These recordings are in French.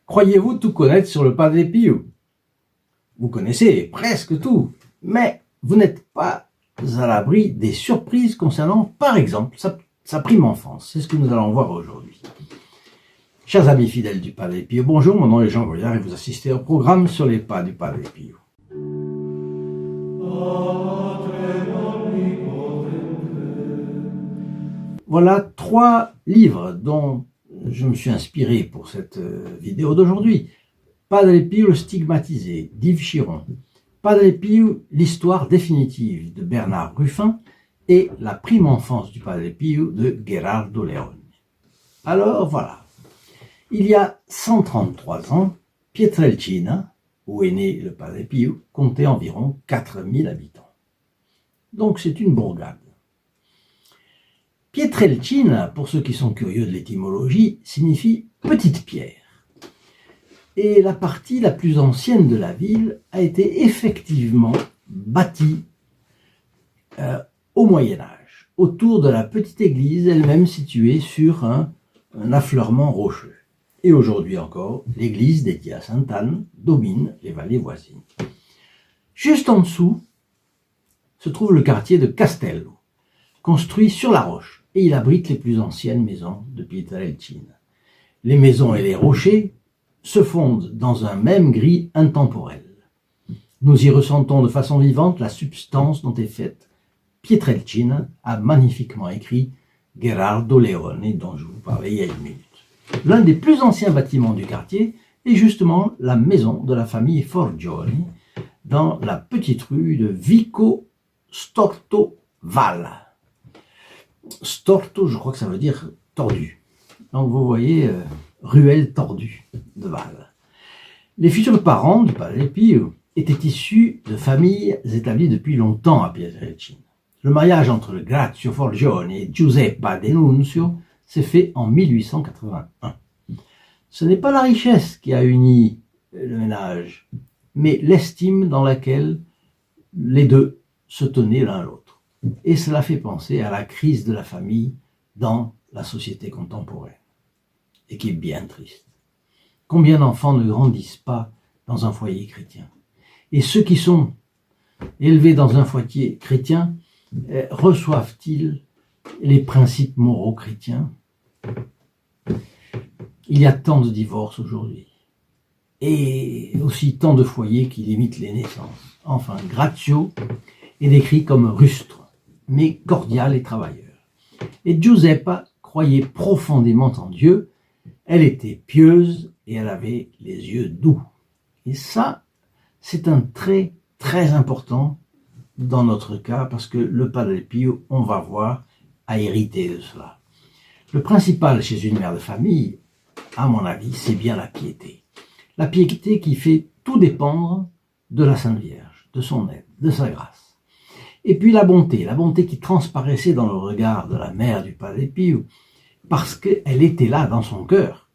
Croyez-vous tout connaître sur le Padre Pio? Vous connaissez presque tout, mais vous n'êtes pas à l'abri des surprises concernant, par exemple, sa prime enfance. C'est ce que nous allons voir aujourd'hui. Chers amis fidèles du Padre Pio, bonjour, mon nom est Jean Goyard et vous assistez au programme sur les pas du Padre Pio. Voilà 3 livres dont je me suis inspiré pour cette vidéo d'aujourd'hui. Padre Pio le stigmatisé d'Yves Chiron, Padre Pio l'histoire définitive de Bernard Ruffin et la prime enfance du Padre Pio de Gherardo Leone. Alors voilà, il y a 133 ans, Pietrelcina, où est né le Padre Pio, comptait environ 4000 habitants. Donc c'est une bourgade. Pietrelcina, pour ceux qui sont curieux de l'étymologie, signifie petite pierre. Et la partie la plus ancienne de la ville a été effectivement bâtie au Moyen-Âge, autour de la petite église elle-même située sur un affleurement rocheux. Et aujourd'hui encore, l'église dédiée à Sainte-Anne domine les vallées voisines. Juste en dessous se trouve le quartier de Castello, construit sur la roche, et il abrite les plus anciennes maisons de Pietrelcina. Les maisons et les rochers se fondent dans un même gris intemporel. Nous y ressentons de façon vivante la substance dont est faite Pietrelcina, a magnifiquement écrit Gherardo Leone, dont je vous parlais il y a une minute. L'un des plus anciens bâtiments du quartier est justement la maison de la famille Forgioli, dans la petite rue de Vico Storto Val. Storto, je crois que ça veut dire tordu. Donc vous voyez, ruelle tordue de Val. Les futurs parents du Padre Pio étaient issus de familles établies depuis longtemps à Pietrelcina. Le mariage entre le Grazio Forgione et Giuseppa D'Annunzio s'est fait en 1881. Ce n'est pas la richesse qui a uni le ménage, mais l'estime dans laquelle les deux se tenaient l'un l'autre. Et cela fait penser à la crise de la famille dans la société contemporaine, et qui est bien triste. Combien d'enfants ne grandissent pas dans un foyer chrétien? Et ceux qui sont élevés dans un foyer chrétien, reçoivent-ils les principes moraux chrétiens? Il y a tant de divorces aujourd'hui, et aussi tant de foyers qui limitent les naissances. Enfin, Grazio est décrit comme rustre, mais cordial et travailleur. Et Giuseppa croyait profondément en Dieu, elle était pieuse et elle avait les yeux doux. Et ça, c'est un trait très important dans notre cas, parce que le Padre Pio, on va voir, a hérité de cela. Le principal chez une mère de famille, à mon avis, c'est bien la piété. La piété qui fait tout dépendre de la Sainte Vierge, de son aide, de sa grâce. Et puis la bonté qui transparaissait dans le regard de la mère du Padre Pio, parce qu'elle était là dans son cœur,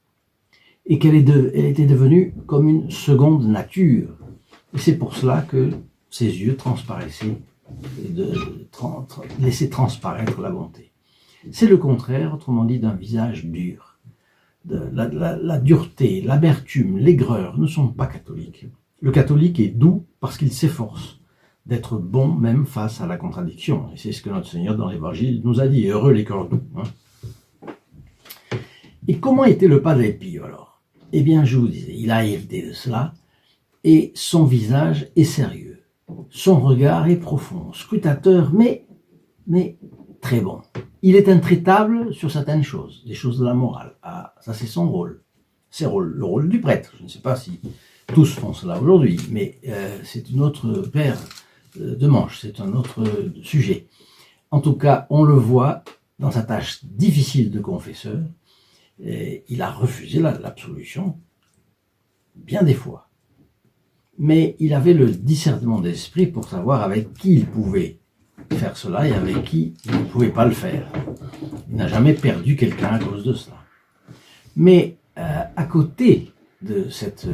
et qu'elle était devenue comme une seconde nature. Et c'est pour cela que ses yeux transparaissaient, laissaient transparaître la bonté. C'est le contraire, autrement dit, d'un visage dur. La dureté, l'amertume, l'aigreur ne sont pas catholiques. Le catholique est doux parce qu'il s'efforce d'être bon même face à la contradiction. Et c'est ce que notre Seigneur dans l'Évangile nous a dit, heureux les cœurs doux. Et comment était le Padre Pio alors? Eh bien, je vous disais, il a hérité de cela, et son visage est sérieux. Son regard est profond, scrutateur, mais très bon. Il est intraitable sur certaines choses, des choses de la morale. Ah, ça c'est son rôle. C'est le rôle du prêtre. Je ne sais pas si tous font cela aujourd'hui, mais c'est une autre paire de manches, c'est un autre sujet. En tout cas, on le voit dans sa tâche difficile de confesseur. Il a refusé l'absolution bien des fois. Mais il avait le discernement d'esprit pour savoir avec qui il pouvait faire cela et avec qui il ne pouvait pas le faire. Il n'a jamais perdu quelqu'un à cause de cela. Mais à côté de cette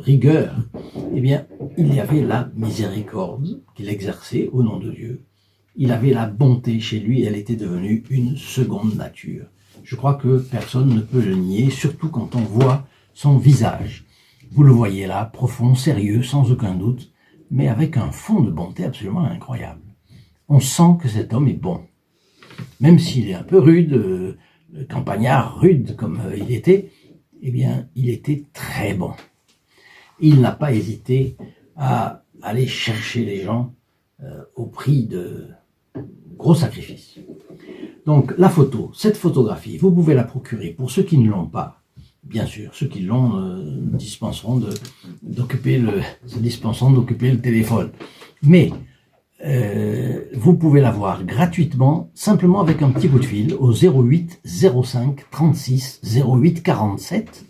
rigueur, eh bien, il y avait la miséricorde qu'il exerçait au nom de Dieu. Il avait la bonté chez lui, elle était devenue une seconde nature. Je crois que personne ne peut le nier, surtout quand on voit son visage. Vous le voyez là, profond, sérieux, sans aucun doute, mais avec un fond de bonté absolument incroyable. On sent que cet homme est bon. Même s'il est un peu rude, le campagnard rude comme il était, eh bien, il était très bon. Il n'a pas hésité à aller chercher les gens au prix de gros sacrifices. Donc la photo, cette photographie, vous pouvez la procurer pour ceux qui ne l'ont pas. Bien sûr, ceux qui l'ont se dispenseront d'occuper le téléphone. Mais vous pouvez l'avoir gratuitement, simplement avec un petit coup de fil au 08 05 36 08 47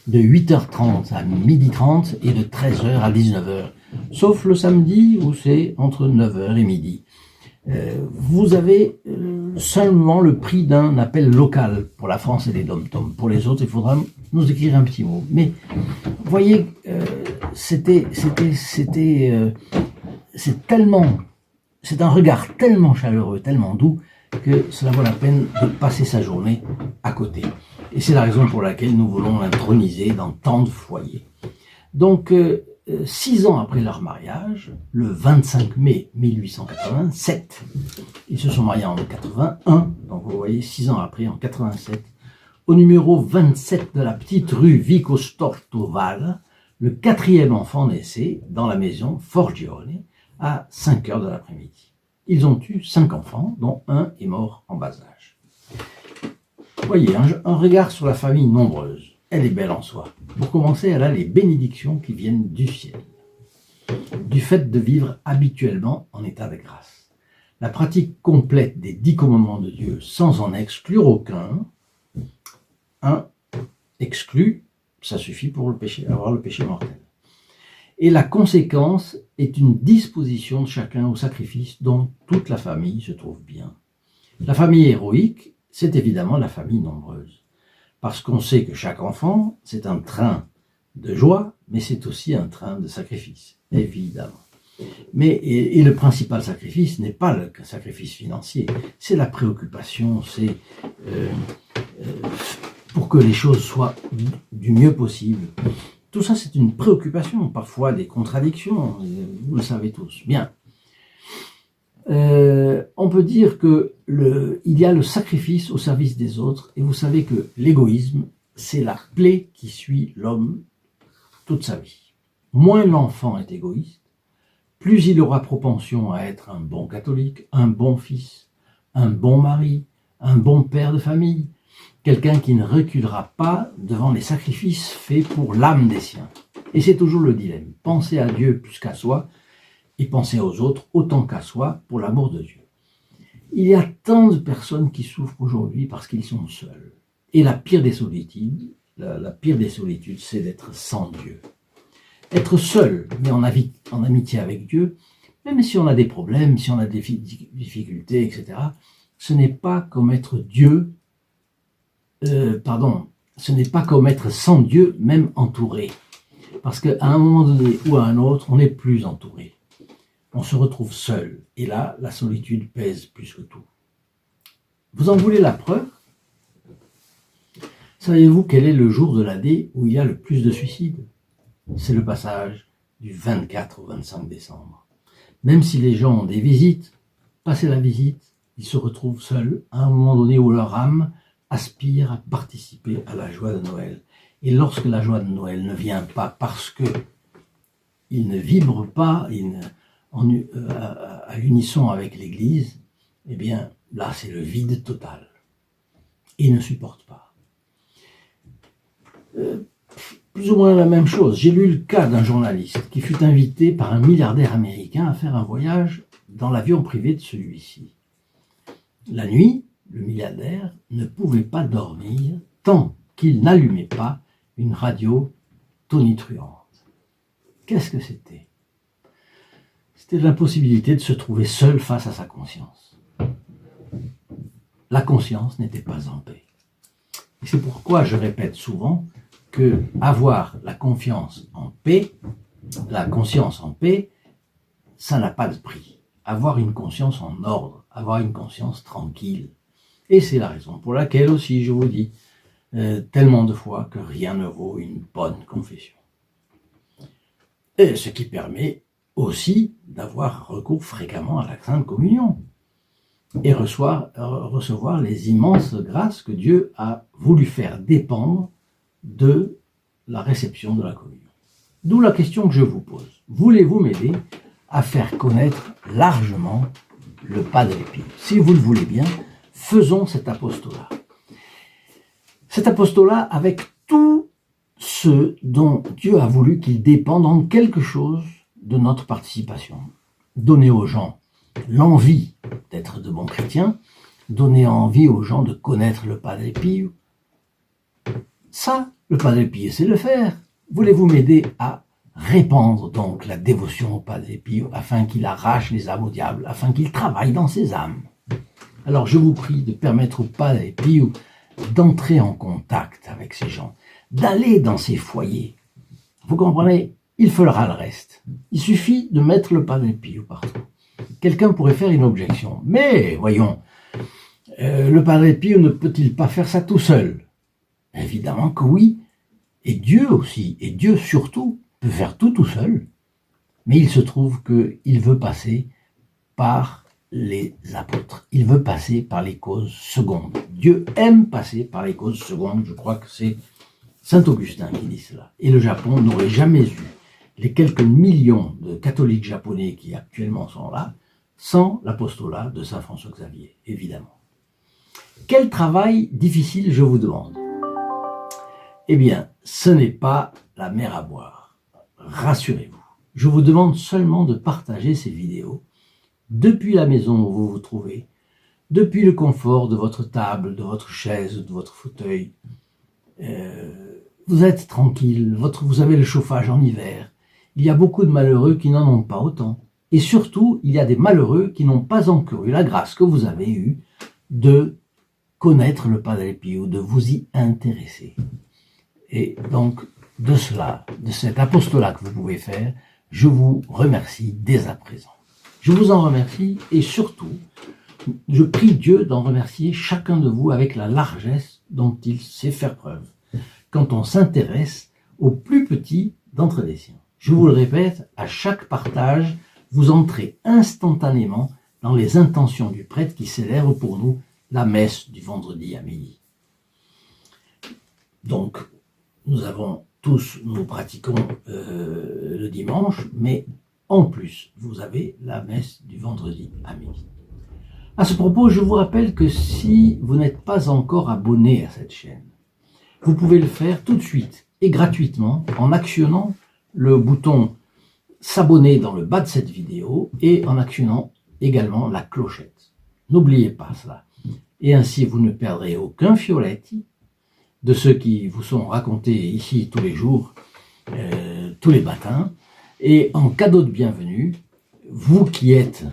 de 8h30 à 12h30 et de 13h à 19h. Sauf le samedi où c'est entre 9h et midi. Vous avez seulement le prix d'un appel local pour la France et les dom-toms. Pour les autres, il faudra nous écrire un petit mot. Mais voyez, c'est un regard tellement chaleureux, tellement doux, que cela vaut la peine de passer sa journée à côté. Et c'est la raison pour laquelle nous voulons l'introniser dans tant de foyers. Donc, 6 ans après leur mariage, le 25 mai 1887, ils se sont mariés en 81, donc vous voyez 6 ans après, en 87, au numéro 27 de la petite rue Vico Stortoval, le 4e enfant naissait dans la maison Forgione à 5h de l'après-midi. Ils ont eu 5 enfants, dont un est mort en bas âge. Voyez, un regard sur la famille nombreuse. Elle est belle en soi. Pour commencer, elle a les bénédictions qui viennent du ciel, du fait de vivre habituellement en état de grâce. La pratique complète des 10 commandements de Dieu sans en exclure aucun. Un exclu, ça suffit pour avoir le péché mortel. Et la conséquence est une disposition de chacun au sacrifice dont toute la famille se trouve bien. La famille héroïque, c'est évidemment la famille nombreuse. Parce qu'on sait que chaque enfant, c'est un train de joie, mais c'est aussi un train de sacrifice, évidemment. Et le principal sacrifice n'est pas le sacrifice financier, c'est la préoccupation, c'est pour que les choses soient du mieux possible. Tout ça, c'est une préoccupation, parfois des contradictions, vous le savez tous. Bien. On peut dire que il y a le sacrifice au service des autres, et vous savez que l'égoïsme, c'est la plaie qui suit l'homme toute sa vie. Moins l'enfant est égoïste, plus il aura propension à être un bon catholique, un bon fils, un bon mari, un bon père de famille, quelqu'un qui ne reculera pas devant les sacrifices faits pour l'âme des siens. Et c'est toujours le dilemme, penser à Dieu plus qu'à soi, et penser aux autres autant qu'à soi pour l'amour de Dieu. Il y a tant de personnes qui souffrent aujourd'hui parce qu'ils sont seuls. Et la pire des solitudes, c'est d'être sans Dieu. Être seul, mais en amitié avec Dieu, même si on a des problèmes, si on a des difficultés, etc., ce n'est pas comme être ce n'est pas comme être sans Dieu, même entouré. Parce qu'à un moment donné ou à un autre, on n'est plus entouré. On se retrouve seul. Et là, la solitude pèse plus que tout. Vous en voulez la preuve? Savez-vous quel est le jour de l'année où il y a le plus de suicides? C'est le passage du 24 au 25 décembre. Même si les gens ont des visites, passé la visite, ils se retrouvent seuls à un moment donné où leur âme aspire à participer à la joie de Noël. Et lorsque la joie de Noël ne vient pas parce que il ne vibre pas à l'unisson avec l'Église, eh bien là c'est le vide total. Ils ne supportent pas. Plus ou moins la même chose. J'ai lu le cas d'un journaliste qui fut invité par un milliardaire américain à faire un voyage dans l'avion privé de celui-ci. La nuit, le milliardaire ne pouvait pas dormir tant qu'il n'allumait pas une radio tonitruante. Qu'est-ce que c'était? C'était l'impossibilité de se trouver seul face à sa conscience. La conscience n'était pas en paix. Et c'est pourquoi je répète souvent que avoir la conscience en paix, ça n'a pas de prix. Avoir une conscience en ordre, avoir une conscience tranquille. Et c'est la raison pour laquelle aussi je vous dis, tellement de fois que rien ne vaut une bonne confession. Et ce qui permet aussi d'avoir recours fréquemment à la Sainte Communion et recevoir les immenses grâces que Dieu a voulu faire dépendre de la réception de la communion. D'où la question que je vous pose. Voulez-vous m'aider à faire connaître largement le Padre Pio? Si vous le voulez bien, faisons cet apostolat. Cet apostolat avec tout ce dont Dieu a voulu qu'il dépende en quelque chose de notre participation. Donner aux gens l'envie d'être de bons chrétiens, donner envie aux gens de connaître le Padre Pio. Ça, le Padre Pio sait le faire. Voulez-vous m'aider à répandre donc la dévotion au Padre Pio afin qu'il arrache les âmes au diable, afin qu'il travaille dans ses âmes? Alors je vous prie de permettre au Padre Pio d'entrer en contact avec ces gens, d'aller dans ces foyers. Vous comprenez? Il fera le reste. Il suffit de mettre le Padre Pio partout. Quelqu'un pourrait faire une objection. Mais voyons, le Padre Pio ne peut-il pas faire ça tout seul? Évidemment que oui. Et Dieu aussi, et Dieu surtout, peut faire tout seul. Mais il se trouve qu'il veut passer par les apôtres. Il veut passer par les causes secondes. Dieu aime passer par les causes secondes. Je crois que c'est Saint Augustin qui dit cela. Et le Japon n'aurait jamais eu les quelques millions de catholiques japonais qui actuellement sont là sans l'apostolat de Saint François Xavier, évidemment. Quel travail difficile, je vous demande? Eh bien, ce n'est pas la mer à boire. Rassurez-vous. Je vous demande seulement de partager ces vidéos depuis la maison où vous vous trouvez, depuis le confort de votre table, de votre chaise, de votre fauteuil. Vous êtes tranquille, vous avez le chauffage en hiver. Il y a beaucoup de malheureux qui n'en ont pas autant. Et surtout, il y a des malheureux qui n'ont pas encore eu la grâce que vous avez eue de connaître le Padre Pio, de vous y intéresser. Et donc, de cela, de cet apostolat que vous pouvez faire, je vous remercie dès à présent. Je vous en remercie et surtout, je prie Dieu d'en remercier chacun de vous avec la largesse dont il sait faire preuve quand on s'intéresse aux plus petits d'entre les siens. Je vous le répète, à chaque partage, vous entrez instantanément dans les intentions du prêtre qui célèbre pour nous la messe du vendredi à midi. Donc, nous pratiquons le dimanche, mais en plus, vous avez la messe du vendredi à midi. À ce propos, je vous rappelle que si vous n'êtes pas encore abonné à cette chaîne, vous pouvez le faire tout de suite et gratuitement en actionnant le bouton s'abonner dans le bas de cette vidéo et en actionnant également la clochette. N'oubliez pas cela. Et ainsi, vous ne perdrez aucun fioletti de ceux qui vous sont racontés ici tous les jours, tous les matins. Et en cadeau de bienvenue, vous qui êtes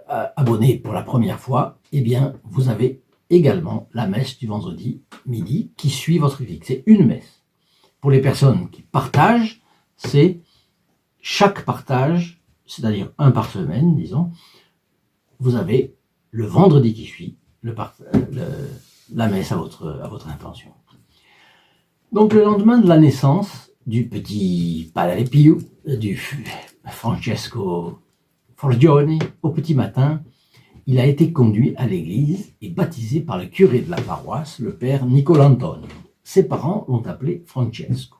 abonné pour la première fois, eh bien, vous avez également la messe du vendredi midi qui suit votre vie. C'est une messe. Pour les personnes qui partagent, c'est chaque partage, c'est-à-dire un par semaine, disons, vous avez le vendredi qui suit la messe à votre intention. Donc le lendemain de la naissance du petit Padre Pio, du Francesco Forgione, au petit matin, il a été conduit à l'église et baptisé par le curé de la paroisse, le père Nicolantonio. Ses parents l'ont appelé Francesco.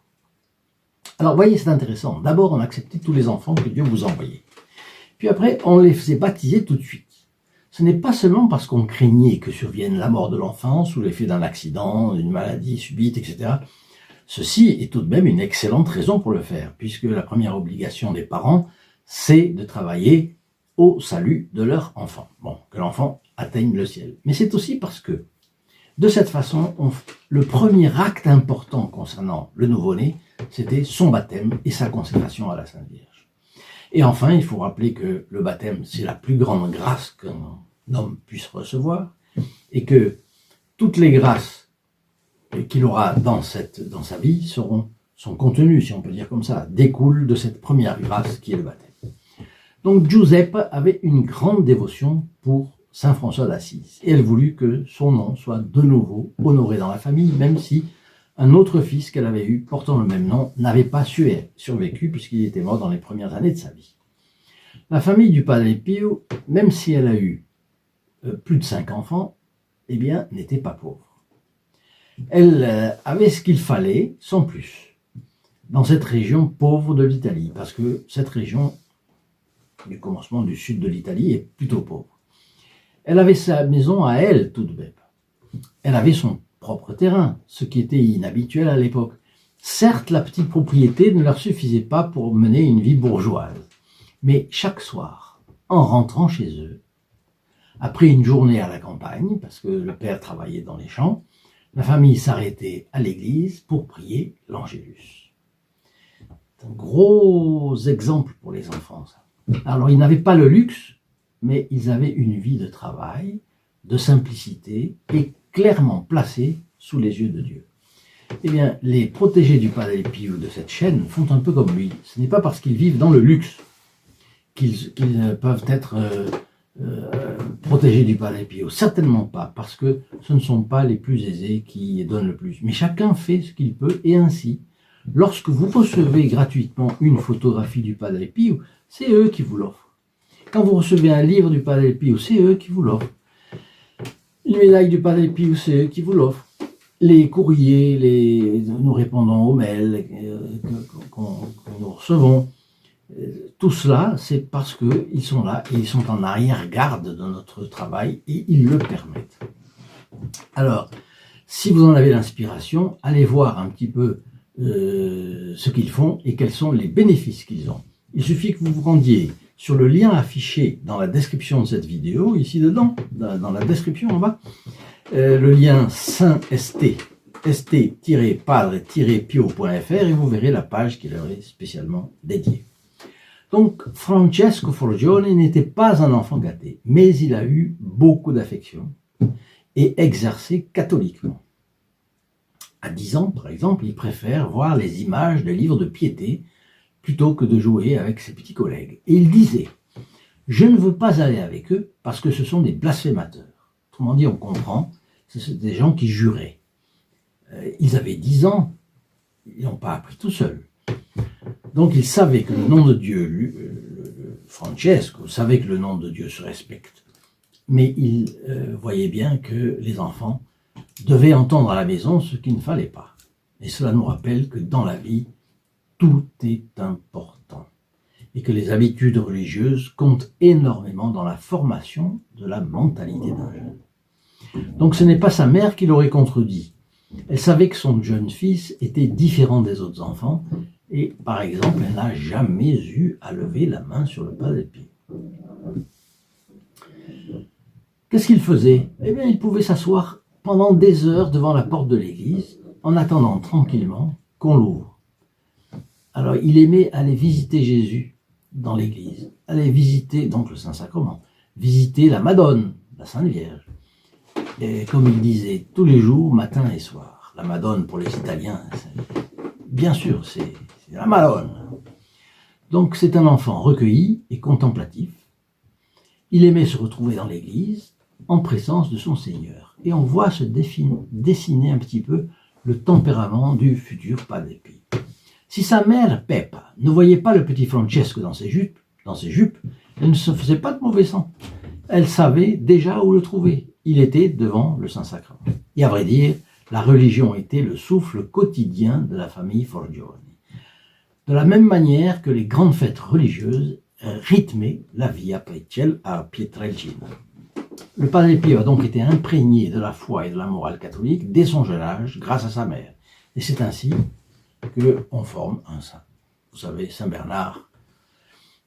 Alors, voyez, c'est intéressant. D'abord, on acceptait tous les enfants que Dieu vous envoyait. Puis après, on les faisait baptiser tout de suite. Ce n'est pas seulement parce qu'on craignait que survienne la mort de l'enfant sous l'effet d'un accident, d'une maladie subite, etc. Ceci est tout de même une excellente raison pour le faire, puisque la première obligation des parents, c'est de travailler au salut de leur enfant. Bon, que l'enfant atteigne le ciel. Mais c'est aussi parce que, de cette façon, le premier acte important concernant le nouveau-né, c'était son baptême et sa consécration à la Sainte Vierge. Et enfin, il faut rappeler que le baptême, c'est la plus grande grâce qu'un homme puisse recevoir, et que toutes les grâces qu'il aura dans sa vie sont contenues, si on peut dire comme ça, découlent de cette première grâce qui est le baptême. Donc Giuseppe avait une grande dévotion pour Saint François d'Assise. Et elle voulut que son nom soit de nouveau honoré dans la famille, même si un autre fils qu'elle avait eu, portant le même nom, n'avait pas survécu puisqu'il était mort dans les premières années de sa vie. La famille du Padre Pio, même si elle a eu plus de 5 enfants, eh bien, n'était pas pauvre. Elle avait ce qu'il fallait, sans plus, dans cette région pauvre de l'Italie, parce que cette région du commencement du sud de l'Italie est plutôt pauvre. Elle avait sa maison à elle, toute bête. Elle avait son propre terrain, ce qui était inhabituel à l'époque. Certes, la petite propriété ne leur suffisait pas pour mener une vie bourgeoise. Mais chaque soir, en rentrant chez eux, après une journée à la campagne, parce que le père travaillait dans les champs, la famille s'arrêtait à l'église pour prier l'Angélus. C'est un gros exemple pour les enfants, ça. Alors, ils n'avaient pas le luxe, mais ils avaient une vie de travail, de simplicité et clairement placée sous les yeux de Dieu. Eh bien, les protégés du Padre Pio de cette chaîne font un peu comme lui. Ce n'est pas parce qu'ils vivent dans le luxe qu'ils peuvent être protégés du Padre Pio. Certainement pas, parce que ce ne sont pas les plus aisés qui donnent le plus. Mais chacun fait ce qu'il peut, et ainsi, lorsque vous recevez gratuitement une photographie du Padre Pio, c'est eux qui vous l'offrent. Quand vous recevez un livre du Padre Pio, c'est eux qui vous l'offrent. Une médaille du Padre Pio, c'est eux qui vous l'offrent. Les courriers, nous répondons aux mails que nous recevons, tout cela, c'est parce qu'ils sont là et ils sont en arrière-garde de notre travail et ils le permettent. Alors, si vous en avez l'inspiration, allez voir un petit peu ce qu'ils font et quels sont les bénéfices qu'ils ont. Il suffit que vous vous rendiez sur le lien affiché dans la description de cette vidéo, ici dedans, dans la description en bas, le lien st-padre-pio.fr et vous verrez la page qui leur est spécialement dédiée. Donc, Francesco Forgione n'était pas un enfant gâté, mais il a eu beaucoup d'affection et exercé catholiquement. À 10 ans, par exemple, il préfère voir les images des livres de piété plutôt que de jouer avec ses petits collègues. Et il disait « Je ne veux pas aller avec eux parce que ce sont des blasphémateurs. » Autrement dit, on comprend, c'est des gens qui juraient. Ils avaient 10 ans, ils n'ont pas appris tout seuls. Donc il savait que le nom de Dieu, Francesco savait que le nom de Dieu se respecte. Mais il voyait bien que les enfants devaient entendre à la maison ce qu'il ne fallait pas. Et cela nous rappelle que dans la vie, tout est important. Et que les habitudes religieuses comptent énormément dans la formation de la mentalité d'un jeune. Donc ce n'est pas sa mère qui l'aurait contredit. Elle savait que son jeune fils était différent des autres enfants et, par exemple, elle n'a jamais eu à lever la main sur le Padre Pio. Qu'est-ce qu'il faisait? Eh bien, il pouvait s'asseoir pendant des heures devant la porte de l'église en attendant tranquillement qu'on l'ouvre. Alors, il aimait aller visiter Jésus dans l'église, aller visiter donc le Saint-Sacrement, visiter la Madone, la Sainte Vierge. Et comme il disait, tous les jours, matin et soir. La Madone pour les Italiens, bien sûr, c'est la Madone. Donc c'est un enfant recueilli et contemplatif. Il aimait se retrouver dans l'église en présence de son Seigneur. Et on voit se dessiner un petit peu le tempérament du futur Padre Pio. Si sa mère, Peppa, ne voyait pas le petit Francesco dans ses jupes, elle ne se faisait pas de mauvais sang. Elle savait déjà où le trouver. Il était devant le Saint-Sacrement. Et à vrai dire, la religion était le souffle quotidien de la famille Forgione. De la même manière que les grandes fêtes religieuses rythmaient la vie à Pietrelcina. Le Padre Pio a donc été imprégné de la foi et de la morale catholique dès son jeune âge grâce à sa mère. Et c'est ainsi qu'on forme un saint. Vous savez, Saint Bernard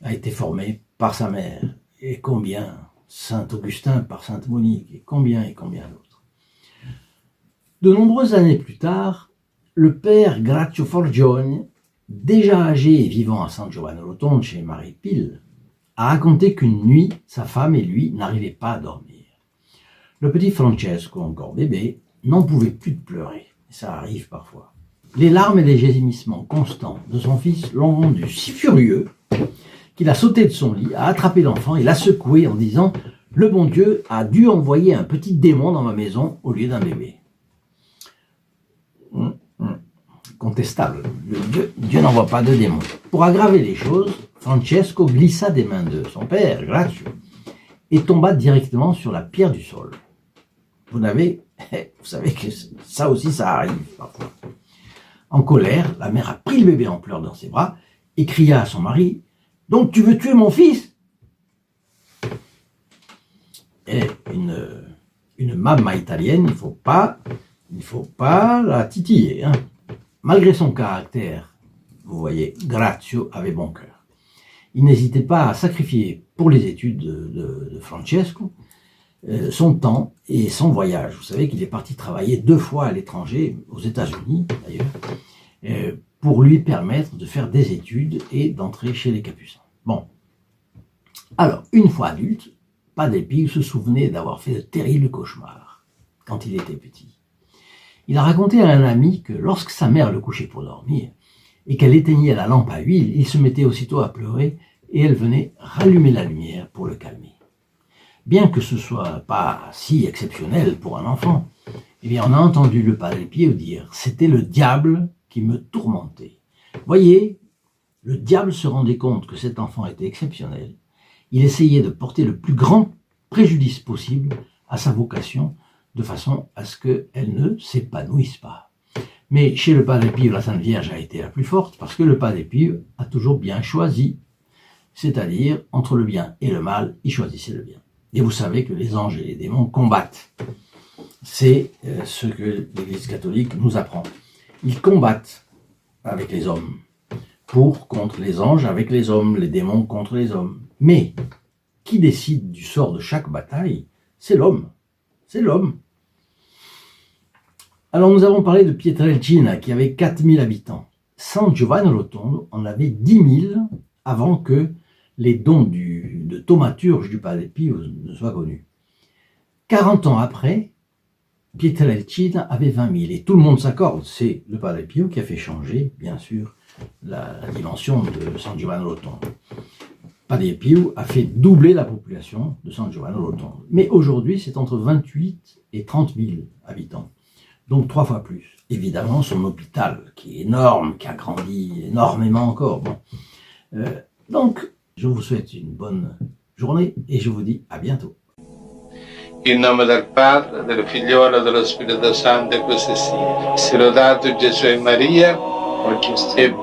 a été formé par sa mère. Et combien Saint Augustin par Sainte Monique, et combien d'autres. De nombreuses années plus tard, le père Grazio Forgione, déjà âgé et vivant à San Giovanni Rotondo chez Marie Pile, a raconté qu'une nuit, sa femme et lui n'arrivaient pas à dormir. Le petit Francesco, encore bébé, n'en pouvait plus de pleurer. Ça arrive parfois. Les larmes et les gémissements constants de son fils l'ont rendu si furieux qu'il a sauté de son lit, a attrapé l'enfant et l'a secoué en disant « le bon Dieu a dû envoyer un petit démon dans ma maison au lieu d'un bébé. Contestable. Dieu n'envoie pas de démon. Pour aggraver les choses, Francesco glissa des mains de son père, Grazio, et tomba directement sur la pierre du sol. Vous savez que ça aussi, ça arrive parfois. En colère, la mère a pris le bébé en pleurs dans ses bras et cria à son mari « Donc tu veux tuer mon fils ?» Et une mamma italienne, il ne faut pas la titiller. Hein. Malgré son caractère, vous voyez, Grazio avait bon cœur. Il n'hésitait pas à sacrifier pour les études de Francesco son temps et son voyage. Vous savez qu'il est parti travailler 2 fois à l'étranger, aux États-Unis d'ailleurs, pour lui permettre de faire des études et d'entrer chez les Capucins. Bon. Alors, une fois adulte, Padre Pio se souvenait d'avoir fait de terribles cauchemars quand il était petit. Il a raconté à un ami que lorsque sa mère le couchait pour dormir et qu'elle éteignait la lampe à huile, il se mettait aussitôt à pleurer et elle venait rallumer la lumière pour le calmer. Bien que ce soit pas si exceptionnel pour un enfant, eh bien on a entendu le Padre Pio dire « c'était le diable qui me tourmentait ». Voyez, le diable se rendait compte que cet enfant était exceptionnel. Il essayait de porter le plus grand préjudice possible à sa vocation de façon à ce qu'elle ne s'épanouisse pas. Mais chez le Padre Pio, la Sainte Vierge a été la plus forte parce que le Padre Pio a toujours bien choisi. C'est-à-dire, entre le bien et le mal, il choisissait le bien. Et vous savez que les anges et les démons combattent. C'est ce que l'Église catholique nous apprend. Ils combattent avec les hommes, contre les anges avec les hommes, les démons contre les hommes. Mais qui décide du sort de chaque bataille? C'est l'homme. C'est l'homme. Alors nous avons parlé de Pietrelcina qui avait 4000 habitants. San Giovanni Rotondo en avait 10 000 avant que les dons de thaumaturge du Padre Pio ne soient connus. 40 ans après, Pietrelcina avait 20 000 et tout le monde s'accorde. C'est le Padre Pio qui a fait changer, bien sûr, la dimension de San Giovanni Rotondo. Padre Pio a fait doubler la population de San Giovanni Rotondo. Mais aujourd'hui, c'est entre 28 et 30 000 habitants. Donc 3 fois plus. Évidemment, son hôpital, qui est énorme, qui a grandi énormément encore. Bon. Donc, je vous souhaite une bonne journée et je vous dis à bientôt. In nome del Padre, del Figliolo e dello Spirito Santo, e così sia. Sia lodato Gesù e Maria, e